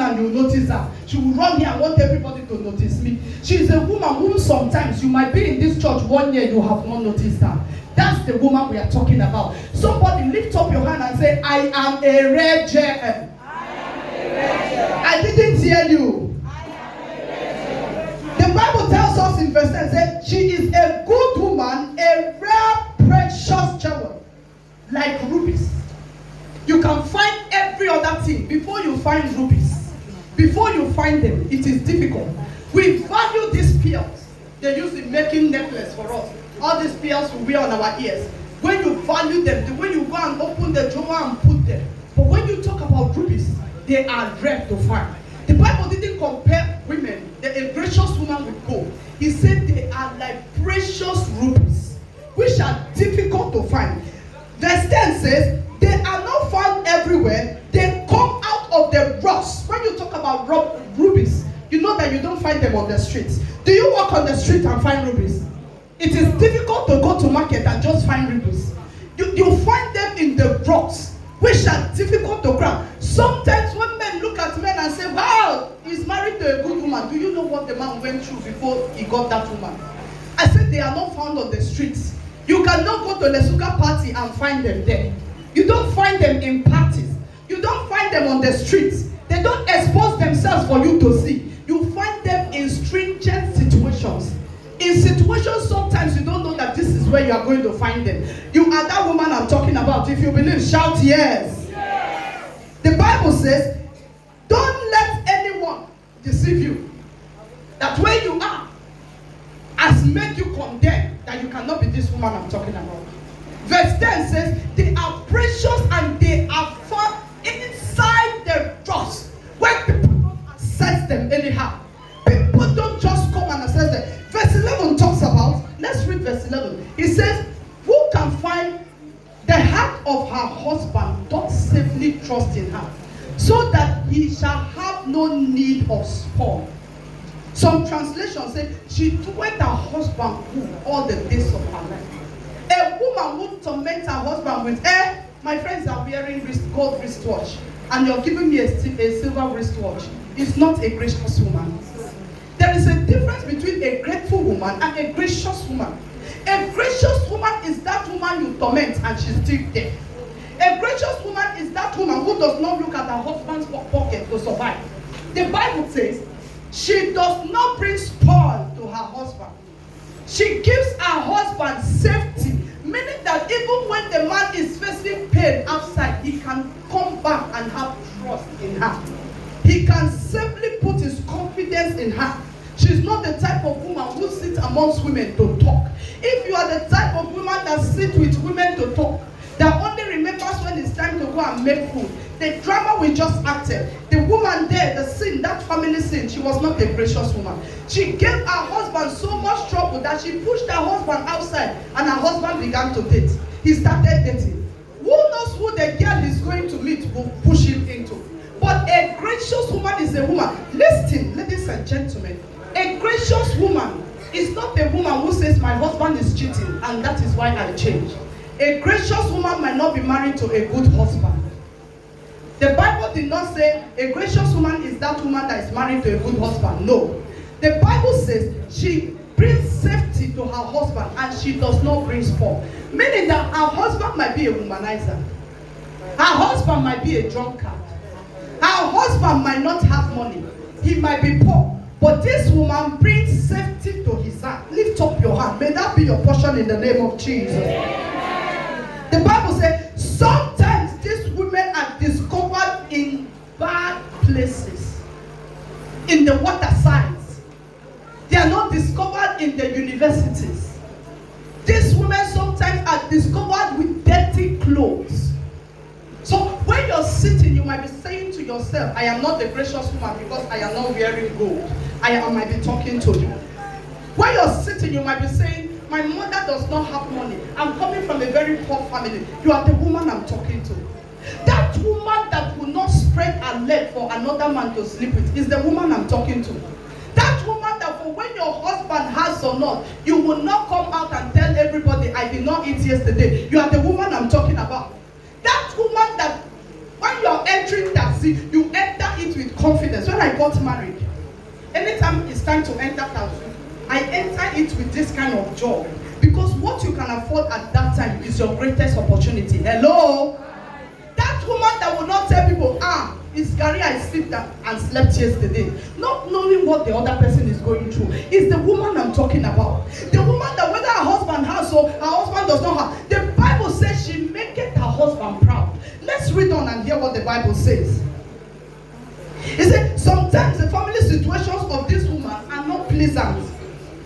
and you notice her. She will run here and want everybody to notice me. She is a woman whom sometimes you might be in this church 1 year, you have not noticed her. That's the woman we are talking about. Somebody lift up your hand and say, I am a Rachel. I didn't hear you. The Bible tells us in verse 10, says, she is a good woman, a rare, precious jewel, like rubies. You can find every other thing before you find rubies. Before you find them, it is difficult. We value these pearls. They use in making necklace for us. All these pearls we wear on our ears. When you value them, the way you go and open the drawer and put them. But when you talk about rubies, they are rare to find. The Bible didn't compare women, a gracious woman with gold. He said they are like precious rubies, which are difficult to find. Verse 10 says, they are not found everywhere. They come out of the rocks. When you talk about rubies, you know that you don't find them on the streets. Do you walk on the street and find rubies? It is difficult to go to market and just find rubies. You find them in the rocks, which are difficult to grab. Sometimes when men look at men and say, wow, he's married to a good woman. Do you know what the man went through before he got that woman? I said they are not found on the streets. You cannot go to the Lesuka party and find them there. You don't find them in parties. You don't find them on the streets. They don't expose themselves for you to see. You find them in stringent situations. In situations sometimes you don't know that this is where you are going to find them. You are that woman I'm talking about. If you believe, shout yes. Yes. The Bible says, don't let anyone deceive you. That where you are has made you condemn that you cannot be this woman I'm talking about. Verse 10 says, they are precious and they are found inside the rocks where people don't assess them anyhow. People don't just come and assess them. Verse 11 talks about, let's read verse 11. It says, who can find the heart of her husband, doth safely trust in her, so that he shall have no need of spoil. Some translations say, she doeth her husband good all the days of her life. A woman would torment her husband with, my friends are wearing gold wristwatch, and you're giving me a silver wristwatch. It's not a gracious woman. There is a difference between a grateful woman and a gracious woman. A gracious woman is that woman you torment and she's still there. A gracious woman is that woman who does not look at her husband's pocket to survive. The Bible says she does not bring spoil to her husband. She gives her husband safety, meaning that even when the man is facing pain outside, he can come back and have trust in her. He can safely put his confidence in her. She's not the type of woman who sits amongst women to talk. If you are the type of woman that sits with women to talk, that only remembers when it's time to go and make food, the drama we just acted, the woman there, the sin, that family sin, she was not a gracious woman. She gave her husband so much trouble that she pushed her husband outside and her husband began to date. He started dating. Who knows who the girl is going to meet will push him into. But a gracious woman is a woman. Listen, ladies and gentlemen, a gracious woman is not a woman who says my husband is cheating and that is why I change. A gracious woman might not be married to a good husband. The Bible did not say a gracious woman is that woman that is married to a good husband. No. The Bible says she brings safety to her husband and she does not bring spoil. Meaning that her husband might be a womanizer. Her husband might be a drunkard. Her husband might not have money. He might be poor. But this woman brings safety to his heart. Lift up your hand. May that be your portion in the name of Jesus. Amen. The Bible says sometimes these women are discovered in bad places. In the water sides. They are not discovered in the universities. These women sometimes are discovered with dirty clothes. So when you're sitting, you might be saying to yourself, I am not the gracious woman because I am not wearing gold. I might be talking to you. When you're sitting, you might be saying, my mother does not have money. I'm coming from a very poor family. You are the woman I'm talking to. That woman that will not spread her leg for another man to sleep with is the woman I'm talking to. That woman that for when your husband has or not, you will not come out and tell everybody, I did not eat yesterday. You are the woman I'm talking about. That woman that when you're entering taxi, you enter it with confidence. When I got married, anytime it's time to enter house, I enter it with this kind of joy. Because what you can afford at that time is your greatest opportunity. Hello? That woman that will not tell people, it's Gary I slept and slept yesterday. Not knowing what the other person is going through. Is the woman I'm talking about. The woman that whether her husband has or her husband does not have. The Bible says she maketh her husband proud. Let's read on and hear what the Bible says. It said, sometimes the family situations of this woman are not pleasant.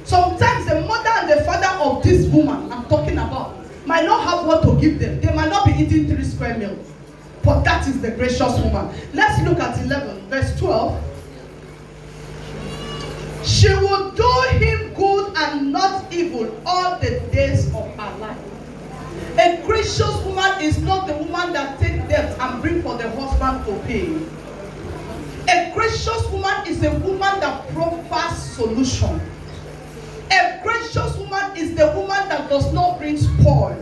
Sometimes the mother and the father of this woman I'm talking about might not have what to give them. They might not be eating 3 square meals. But that is the gracious woman. Let's look at 11, verse 12. She will do him good and not evil all the days of her life. A gracious woman is not the woman that takes debt and bring for the husband to pay. A gracious woman is a woman that provides solution. A gracious woman is the woman that does not bring spoil.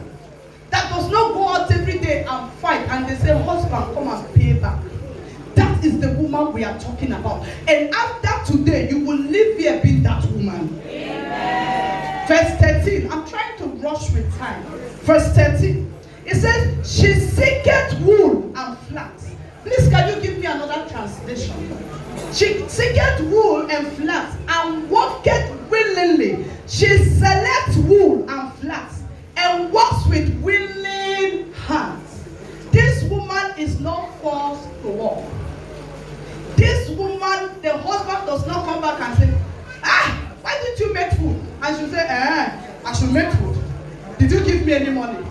That does not go out every day and fight and they say, husband, come and pay back. That is the woman we are talking about. And after today, you will live here being that woman. Amen. Verse 13. I'm trying to rush with time. Verse 13. It says, she seeketh wool and flax. Please, can you give me another translation? She seeketh wool and flax and worketh willingly. She selects wool and flax and works with willing hands. This woman is not forced to work. This woman, the husband does not come back and say, why didn't you make food? And she say, I should make food. Did you give me any money?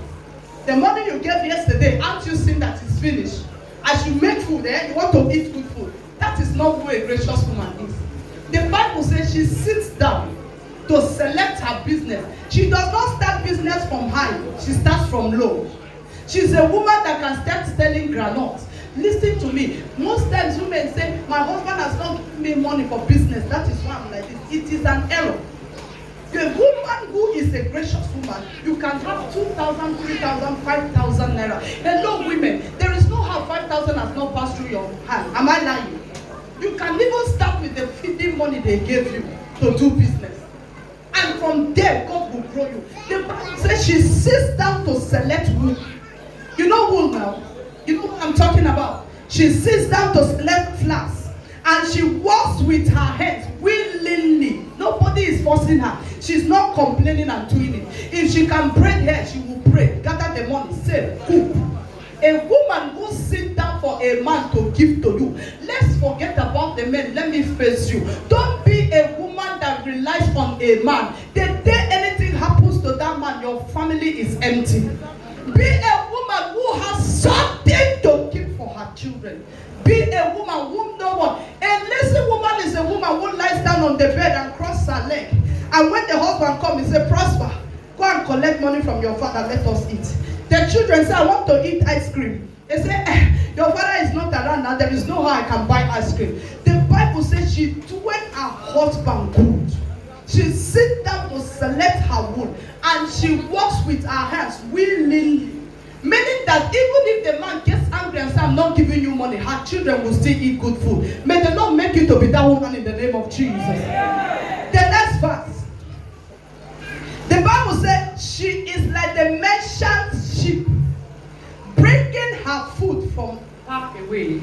The money you gave yesterday, aren't you seen that it's finished? I should make food, you want to eat good food. That is not who a gracious woman is. The Bible says she sits down to select her business. She does not start business from high. She starts from low. She's a woman that can start selling granules. Listen to me. Most times women say, my husband has not given me money for business. That is why I'm like this. It is an error. The woman who is a gracious woman, you can have 2,000, 3,000, 5,000 naira. Hello, women. There is no how 5,000 has not passed through your hand. Am I lying? You can even start with the feeding money they gave you to do business. And from there, God will grow you. The Bible says she sits down to select wool. You know wool now? You know what I'm talking about? She sits down to select flax. And she works with her hands willingly. Nobody is forcing her. She's not complaining and doing it. If she can braid hair, she will braid. Gather the money, save, cook. A woman who sits down for a man to give to you. Let's forget about the men. Let me face you. Don't be a woman that relies on a man. The day anything happens to that man, your family is empty. Be a woman who has something to keep for her children. Be a woman whom no one. A lazy woman is a woman who lies down on the bed and crosses her leg. And when the husband comes, he says, Prosper, go and collect money from your father, let us eat. The children say, I want to eat ice cream. They say, your father is not around now, there is no how I can buy ice cream. The Bible says she doeth her husband good. She sits down to select her wool and she works with her hands willingly. Meaning that even if the man gets angry and says, I'm not giving you money, her children will still eat good food. May the Lord make you to be that woman in the name of Jesus. The next verse. The Bible says she is like the merchant ship, bringing her food from far away.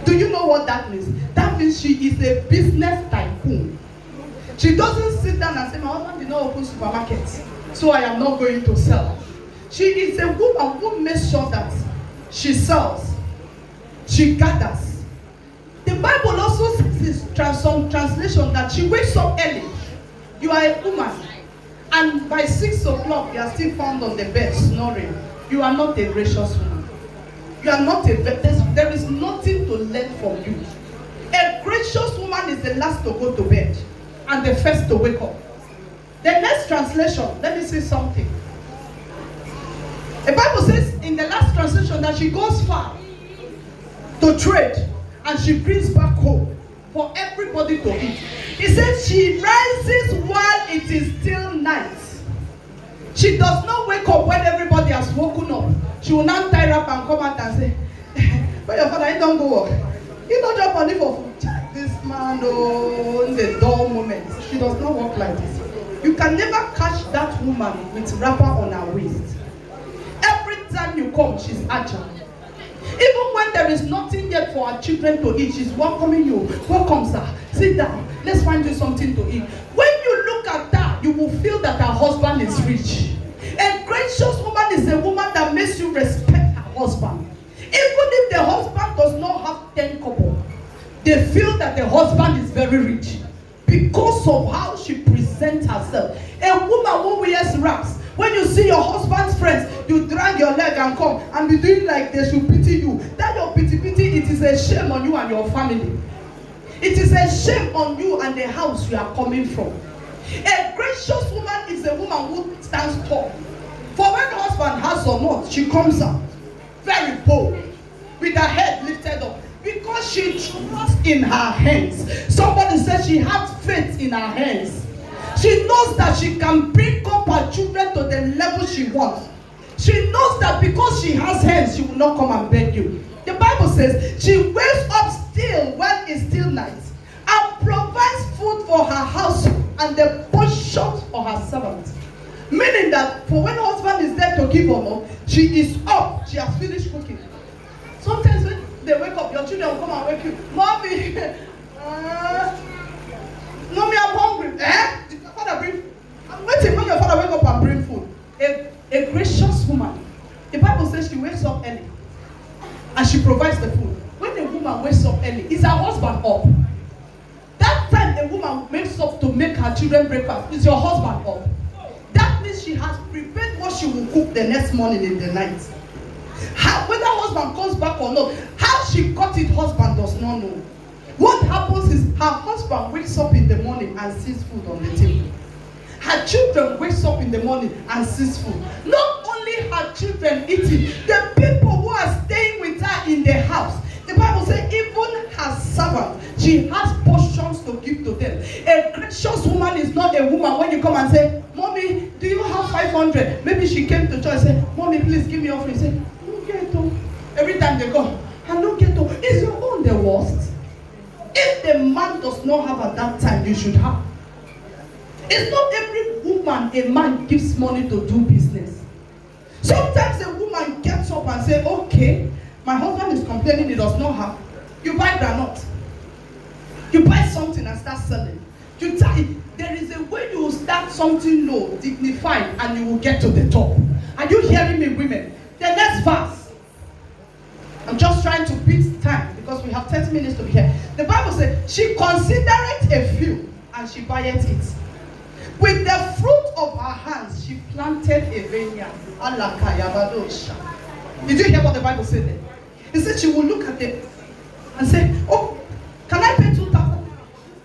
Do you know what that means? That means she is a business tycoon. She doesn't sit down and say, my husband did not open supermarket, so I am not going to sell. She is a woman who makes sure that she sells, she gathers. The Bible also says in some translation that she wakes up early. You are a woman, and by 6 o'clock you are still found on the bed snoring. You are not a gracious woman. You are not a. There is nothing to learn from you. A gracious woman is the last to go to bed and the first to wake up. The next translation, let me say something. The Bible says in the last translation that she goes far to trade and she brings back home for everybody to eat. It says she rises while it is still night. She does not wake up when everybody has woken up. She will now tie up and come out and say, but your father, you don't go work. He not drop money for food. This man, oh, in the dull moment. She does not work like this. You can never catch that woman with wrapper on her waist. Every time you come, she's agile. Even when there is nothing yet for our children to eat, she's welcoming you. Welcome, sir. Sit down. Let's find you something to eat. When you look at that, you will feel that her husband is rich. A gracious woman is a woman that makes you respect her husband. Even if the husband does not have 10 kobo, they feel that the husband is very rich because of how she presents herself. A woman who wears wraps, when you see your husband's friends, you drag your leg and come and be doing like they should pity you. That your pity, it is a shame on you and your family. It is a shame on you and the house you are coming from. A gracious woman is a woman who stands tall. For when the husband has or not, she comes out very bold, with her head lifted up, because she trusts in her hands. Somebody says she has faith in her hands. She knows that she can bring up her children to the level she wants. She knows that because she has hands, she will not come and beg you. The Bible says she wakes up still when it's still night and provides food for her house and the portions for her servants. Meaning that for when her husband is there to give or not, she is up. She has finished cooking. Sometimes when they wake up, your children will come and wake you. Mommy, Mommy, I'm hungry. Did your father bring? I'm waiting when your father wake up and bring food. A gracious woman. The Bible says she wakes up early and she provides the food. When a woman wakes up early, is her husband up? That time a woman wakes up to make her children breakfast, is your husband up? That means she has prepared what she will cook the next morning in the night. Whether husband comes back or not, how she got it, husband does not know. What happens is her husband wakes up in the morning and sees food on the table. Her children wakes up in the morning and sees food. Not only her children eating, the people who are staying with her in the house. The Bible says even her servant, she has portions to give to them. A gracious woman is not a woman when you come and say, Mommy, do you have 500? Maybe she came to church and said, Mommy, please give me offering. Say, no get to. Every time they go, I don't get to. Is your own the worst? If the man does not have at that time, you should have. It's not every woman a man gives money to do business. Sometimes a woman gets up and says, okay, my husband is complaining he does not have. You buy granite. You buy something and start selling. You tell it, there is a way you will start something low, dignified, and you will get to the top. Are you hearing me, women? The next verse. I'm just trying to beat time because we have 30 minutes to be here. The Bible says, she considereth a field and she buyeth it. With the fruit of her hands, she planted a vineyard. Did you hear what the Bible said there? It said she will look at it and say, oh, can I pay 2,000?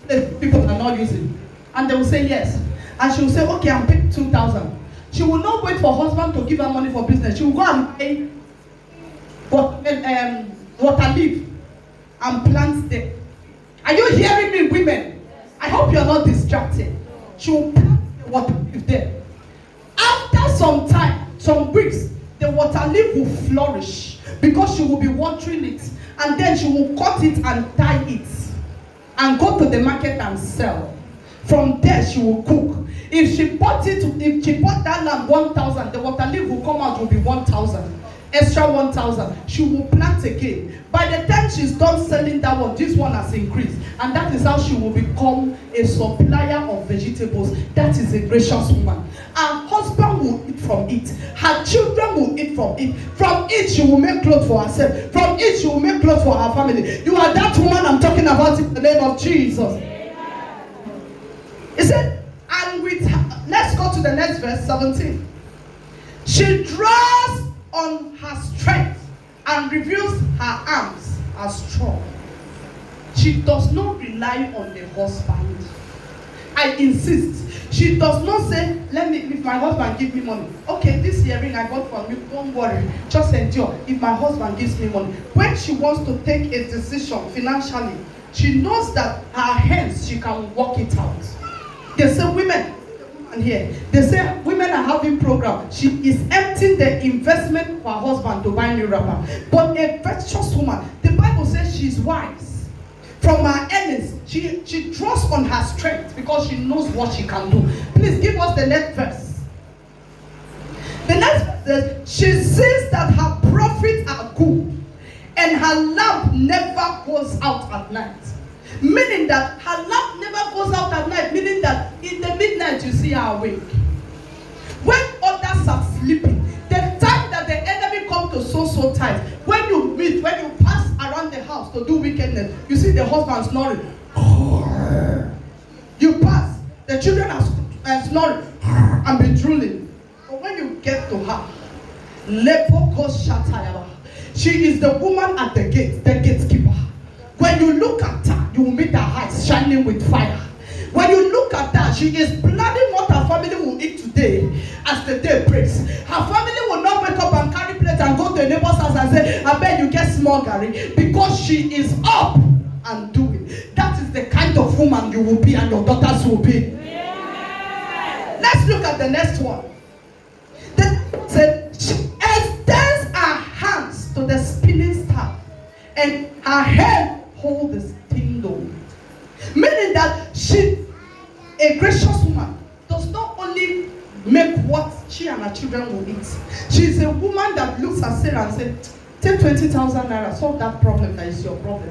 The people are not using. And they will say yes. And she will say, okay, I'm paying 2,000. She will not wait for husband to give her money for business. She will go and pay water leaf and plant them. Are you hearing me, women? I hope you're not distracted. She will plant the water leaf there. After some time, some weeks, the water leaf will flourish because she will be watering it, and then she will cut it and tie it and go to the market and sell. From there she will cook. If she bought that lamb 1,000, the water leaf will come out will be 1,000. Extra 1,000. She will plant again. By the time she's done selling that one, this one has increased. And that is how she will become a supplier of vegetables. That is a gracious woman. Her husband will eat from it. Her children will eat from it. From it, she will make clothes for herself. From it, she will make clothes for her family. You are that woman I'm talking about in the name of Jesus. He said, and with her, let's go to the next verse, 17. She draws on her strength and reveals her arms as strong. She does not rely on the husband. I insist. She does not say, if my husband give me money, okay, this earring I got from you, don't worry, just endure. If my husband gives me money. When she wants to take a decision financially, she knows that her hands, she can work it out. They say women, and here, they say women are having program. She is emptying the investment for her husband to buy new wrapper. But a virtuous woman, the Bible says she's wise. from her earnings. She draws on her strength because she knows what she can do. Please give us the next verse. The next verse says, she sees that her profits are good and her lamp never goes out at night. Meaning that her lamp never goes out at night, meaning that in the midnight you see her awake. When others are sleeping, the time that the enemy comes to so tight, when you pass around the house to do wickedness, you see the husband snoring. You pass, the children are snoring and be drooling. But when you get to her, she is the woman at the gate, the gatekeeper. When you look at her, you will meet her eyes shining with fire. When you look at her, she is planning what her family will eat today as the day breaks. Her family will not wake up and carry plate and go to a neighbor's house and say, I bet you get small Gary, because she is up and doing. That is the kind of woman you will be and your daughters will be. Yeah. Let's look at the next one. She extends her hands to the spinning staff and her hand holds the spindle. Meaning that she, a gracious woman, does not only make what she and her children will eat. She is a woman that looks at Sarah and says, take 20,000 naira, solve that problem that is your problem.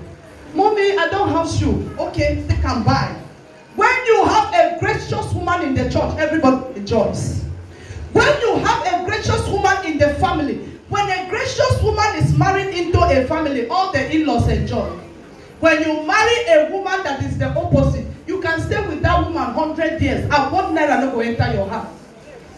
Mommy, I don't have shoe. Okay, they can buy. When you have a gracious woman in the church, everybody rejoices. When you have a gracious woman in the family, when a gracious woman is married into a family, all the in-laws enjoy. When you marry a woman that is the opposite, you can stay with that woman 100 years and 1 naira no go enter your house.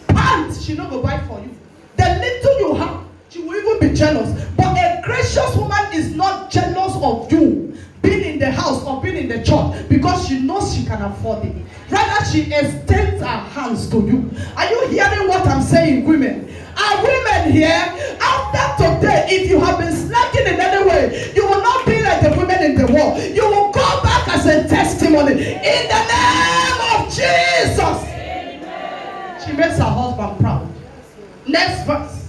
Pants, she no go buy for you. The little you have, she will even be jealous. But a gracious woman is not jealous of you being in the house or being in the church because she knows she can afford it. Rather, she extends her hands to you. Are you hearing what I'm saying, women? Are women here? After today, if you have been slacking in any way, you will not be like the women in the world. You will go back as a testimony in the name of Jesus. Amen. She makes her husband proud. Next verse.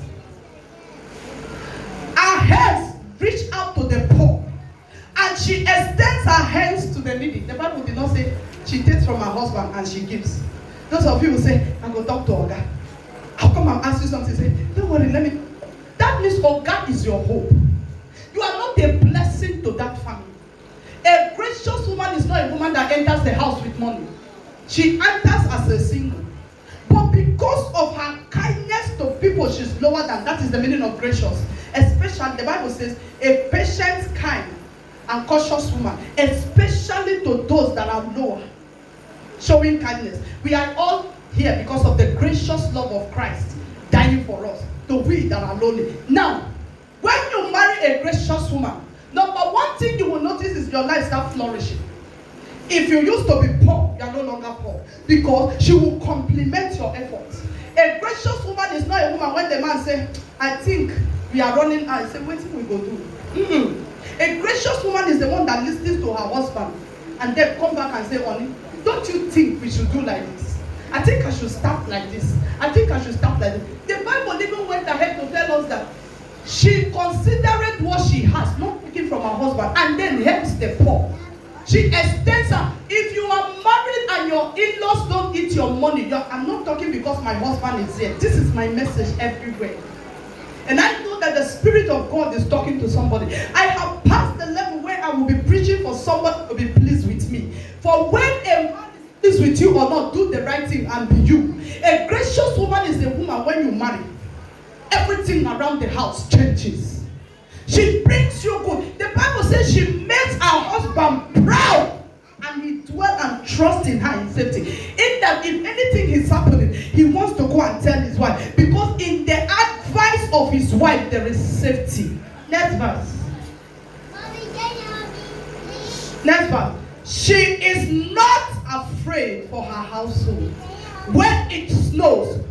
Her hands reach out to the poor, and she extends her hands to the needy. The Bible did not say she takes from her husband and she gives. Those of you who say, I go talk to Oga. I'll come and ask you something. Say, don't worry, let me. That means Oga is your hope. You are not a blessing to that family. A gracious woman is not a woman that enters the house with money. She enters as a single. But because of her kindness to people, she's lower than. That is the meaning of gracious. Especially, the Bible says, a patient, kind, and cautious woman. Especially to those that are lower. Showing kindness. We are all here because of the gracious love of Christ dying for us, to we that are lonely. Now, when you marry a gracious woman, number one thing you will notice is your life start flourishing. If you used to be poor, you are no longer poor, because she will complement your efforts. A gracious woman is not a woman when the man says, I think we are running out. I say, what we go do? A gracious woman is the one that listens to her husband and then come back and say, honey, don't you think we should do like this? I think I should start like this. I think I should start like this. The Bible even went ahead to tell us that she considered what she has, not taking from her husband, and then helps the poor. She extends her. If you are married and your in-laws don't eat your money, I'm not talking because my husband is here. This is my message everywhere. And I know that the Spirit of God is talking to somebody. I have passed the level where I will be preaching for somebody to be pleased with me. For when a man is with you or not, do the right thing and be you. A gracious woman is a woman when you marry. Everything around the house changes. She brings you good. The Bible says she makes her husband proud, and he dwells and trusts in her in safety. In that if anything is happening, he wants to go and tell his wife, because in the advice of his wife there is safety. Next verse. Next verse. She is not afraid for her household when it snows,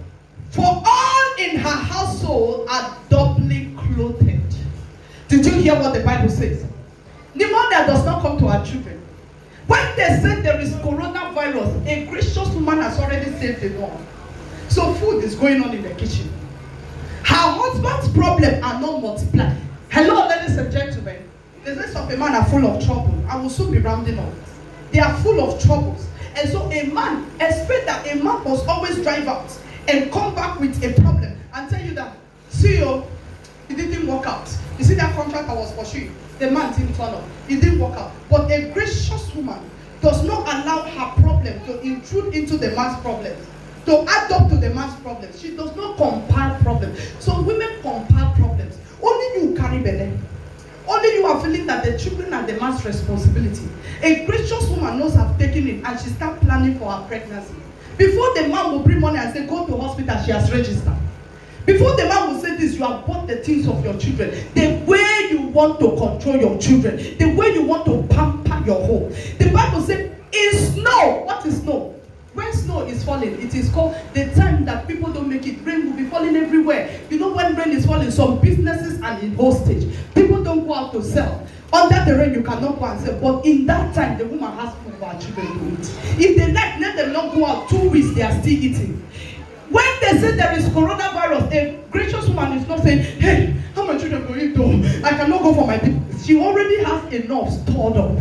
for all in her household are doubly clothed. Did you hear what the Bible says? Pneumonia does not come to our children. When they say there is coronavirus, a gracious woman has already saved the world. So food is going on in the kitchen. Her husband's problems are not multiplied. Hello, ladies and gentlemen. The rest of a man are full of trouble. I will soon be rounding up. They are full of troubles. And so a man, expect that a man must always drive out and come back with a problem and tell you that, see you, it didn't work out. You see that contract I was pursuing? The man didn't turn up. It didn't work out. But a gracious woman does not allow her problem to intrude into the man's problems, to add up to the man's problems. She does not compile problems. So women compile problems. Only you carry belly. Only you are feeling that the children are the man's responsibility. A gracious woman knows I've taken it and she starts planning for her pregnancy. Before the man will bring money and say, go to hospital, she has registered. Before the man will say this, you have bought the things of your children. The way you want to control your children, the way you want to pamper your home. The Bible says, in snow, what is snow? When snow is falling, it is called the time that people don't make it. Rain will be falling everywhere. You know when rain is falling, some businesses are in hostage. People don't go out to sell. Under the rain, you cannot go and sell. But in that time, the woman has food for her children to eat. If they like, let them not go out 2 weeks, they are still eating. When they say there is coronavirus, a gracious woman is not saying, hey, how my children go eat though? I cannot go for my business. She already has enough stored up.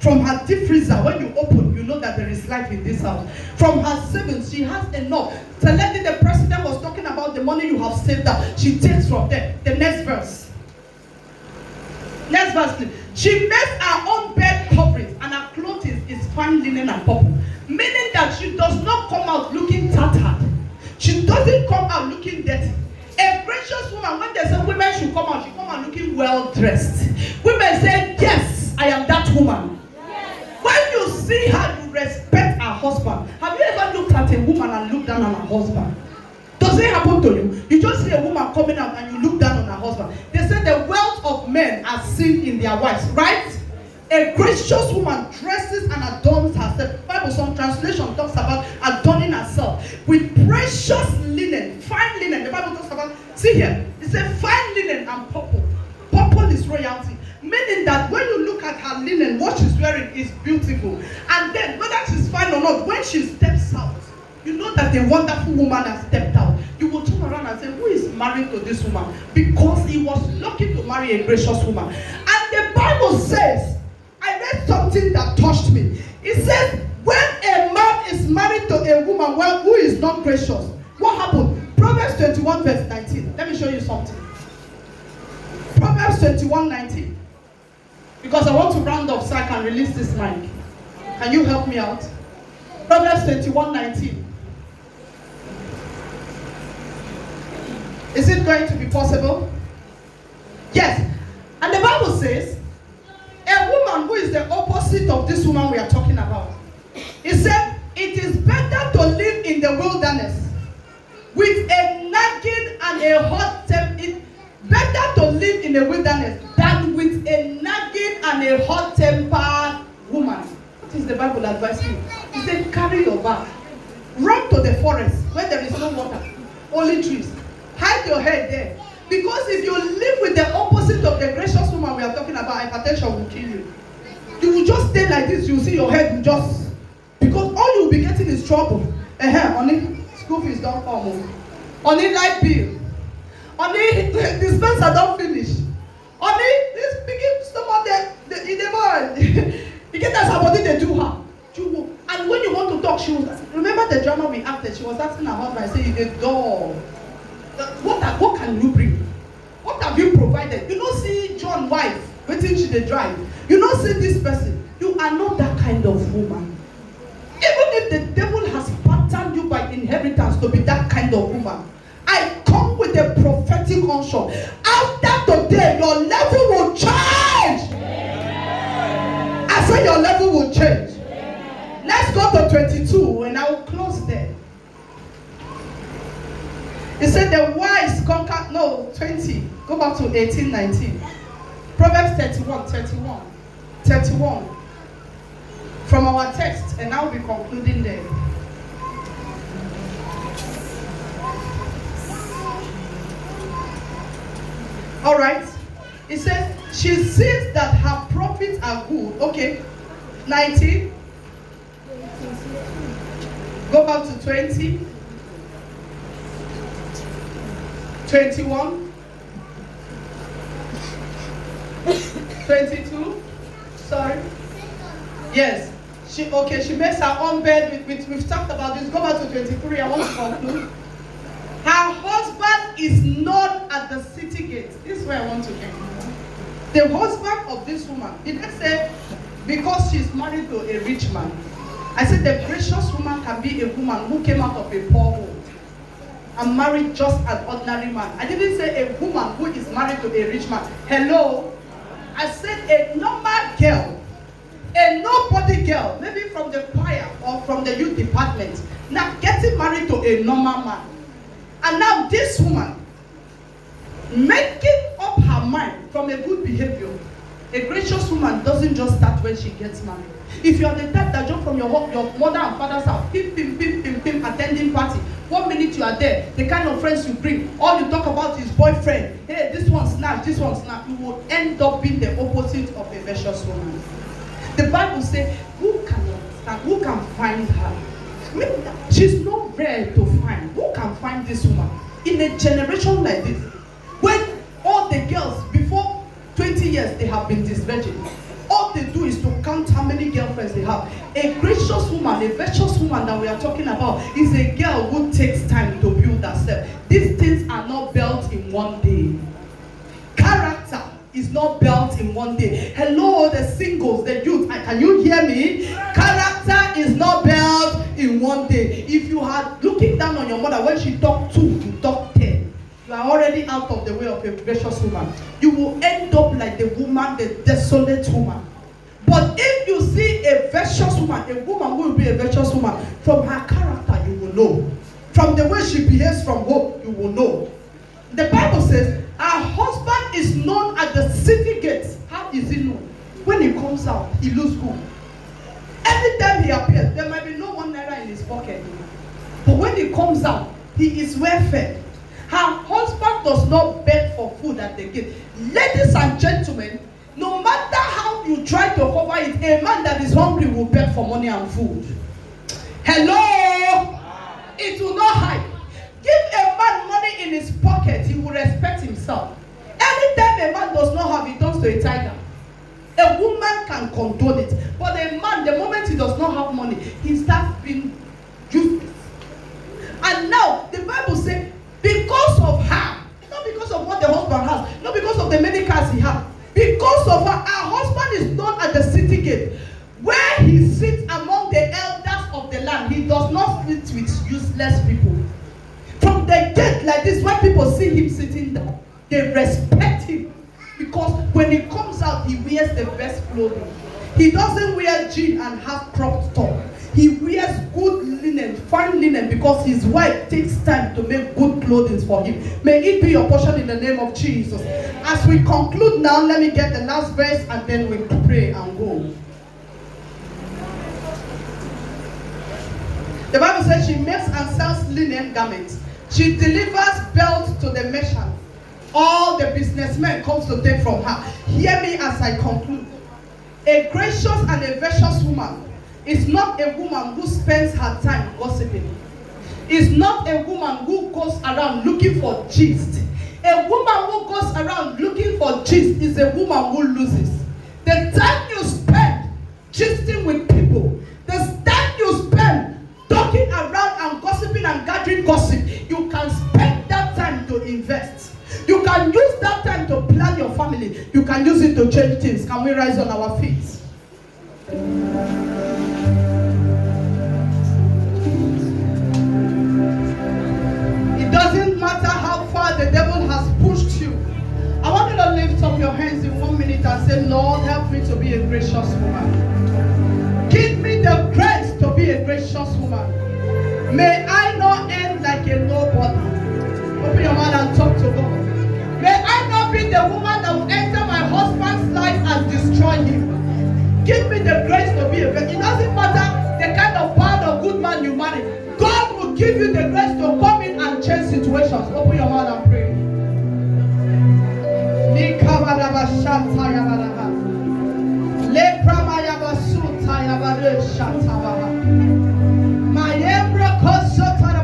From her deep freezer, when you open, you know that there is life in this house. From her savings, she has enough. Selecting the president was talking about the money you have saved up. She takes from there. The next verse. Next verse, please. She makes her own bed coverings, and her clothes is fine linen and purple. Meaning that she does not come out looking tattered. She doesn't come out looking dirty. A gracious woman, when they say women should come out, she come out looking well dressed. Women say, yes, I am that woman. When you see her, you respect her husband. Have you ever looked at a woman and looked down on her husband? Does it happen to you? You just see a woman coming out and you look down on her husband. They say the wealth of men are seen in their wives, right? A gracious woman dresses and adorns herself. Bible, some translation talks about adorning herself with precious linen, fine linen. The Bible talks about, see here, it says fine linen and purple. Purple is royalty. Meaning that when you look at her linen, what she's wearing is beautiful. And then, whether she's fine or not, when she steps out, you know that a wonderful woman has stepped out. You will turn around and say, who is married to this woman? Because he was lucky to marry a gracious woman. And the Bible says, I read something that touched me. It says, when a man is married to a woman who is not gracious, what happened? Proverbs 21 verse 19. Let me show you something. Proverbs 21:19. Because I want to round up so I can release this mic. Can you help me out? Proverbs 21:19. Is it going to be possible? Yes. And the Bible says, a woman who is the opposite of this woman we are talking about. It said, it is better to live in the wilderness with a nagging and a hot temper. Better to live in the wilderness than with a nagging and a hot-tempered woman. What is the Bible advising you? It said, carry your bag. Run to the forest where there is no water, only trees. Hide your head there. Because if you live with the opposite of the gracious woman we are talking about, hypertension will kill you. You will just stay like this, you will see your head will just... Because all you will be getting is trouble. Only school fees don't come. Only light bill. Only dispenser don't finish. Only this big stomach in the mind. You get that somebody they do her. And when you want to talk, she was... Remember the drama we acted? She was asking her husband, I say, the dog. What can you bring? What have you provided? You don't see John's wife waiting to the drive. You don't see this person. You are not that kind of woman. Even if the devil has patterned you by inheritance to be that kind of woman, I come with a prophetic unction. After today, your level will change. I say your level will change. Let's go to 22 and I will close there. It said the wise conquer, 20. Go back to 18, 19. Proverbs 31. From our text, and I will be concluding there. All right. It says, she sees that her profits are good. Okay. 19. Go back to 20. 21. 22. Sorry. Yes. She makes her own bed. We've talked about this. Go back to 23. I want to conclude. Her husband is known at the city gate. This is where I want to end. The husband of this woman, did I say because she's married to a rich man? I said the gracious woman can be a woman who came out of a poor home and married just an ordinary man. I didn't say a woman who is married to a rich man. Hello? I said a normal girl, a nobody girl, maybe from the choir or from the youth department, now getting married to a normal man. And now this woman, making up her mind from a good behavior. A gracious woman doesn't just start when she gets married. If you are the type that jump from your mother and father's house, pim, attending party, 1 minute you are there, the kind of friends you bring, all you talk about is boyfriend. Hey, this one snatch, this one snatch. You will end up being the opposite of a virtuous woman. The Bible says, who can understand? Who can find her? I mean, she's not rare to find. Who can find this woman in a generation like this? When all the girls before 20 years they have been disvirgin, all they do is to count how many girlfriends they have. A gracious woman, a virtuous woman that we are talking about is a girl who takes time to build herself. These things are not built in one day. Character is not built in one day. Hello, the singles, the youth, can you hear me? Character is not built in one day. If you are looking down on your mother when she talked 2, you talk 10. You are already out of the way of a gracious woman. You will end up like the woman, the desolate woman. But if you see a virtuous woman, a woman who will be a virtuous woman, from her character you will know. From the way she behaves from home, you will know. The Bible says, her husband is known at the city gates. How is he known? When he comes out, he looks good. Every time he appears, there might be no 1 naira in his pocket. But when he comes out, he is well fed. Her husband does not beg for food at the gate. Ladies and gentlemen, no matter how you try to cover it, a man that is hungry will beg for money and food. Hello? It will not hide. Give a man money in his pocket, he will respect himself. Anytime a man does not have, he turns to a tiger. A woman can condone it. But a man, the moment he does not have money, he starts being useless. And now, the Bible says, because of her, not because of what the husband has, not because of the many cars he has, because of her husband is known at the city gate, where he sits among the elders of the land. He does not sit with useless people. From the gate like this, when people see him sitting down, they respect him. Because when he comes out, he wears the best clothing. He doesn't wear jeans and have cropped top. He wears good linen, fine linen, because his wife takes time to make good clothing for him. May it be your portion in the name of Jesus. As we conclude now, let me get the last verse and then we pray and go. The Bible says she makes and sells linen garments. She delivers belts to the merchants. All the businessmen comes to take from her. Hear me as I conclude. A gracious and a virtuous woman is not a woman who spends her time gossiping. Is not a woman who goes around looking for gist. A woman who goes around looking for gist is a woman who loses. The time you spend gisting with people, the time you spend talking around and gossiping and gathering gossip, you can spend that time to invest. You can use that time to plan your family. You can use it to change things. Can we rise on our feet? It doesn't matter how far the devil has pushed you. I want you to lift up your hands in 1 minute and say, Lord, help me to be a gracious woman. Give me the grace to be a gracious woman. May I not end like a nobody. Open your mouth and talk to God. May I not be the woman that will enter my husband's life and destroy him. Give me the grace to be a virgin. It doesn't matter the kind of bad or good man you marry. God will give you the grace to come in and change situations. Open your mouth and pray.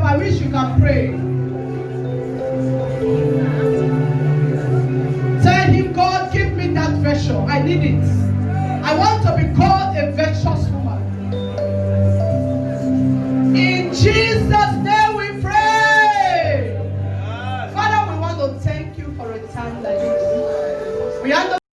I wish you can pray. Tell him, God, give me that virtue. I need for a time like this. We hand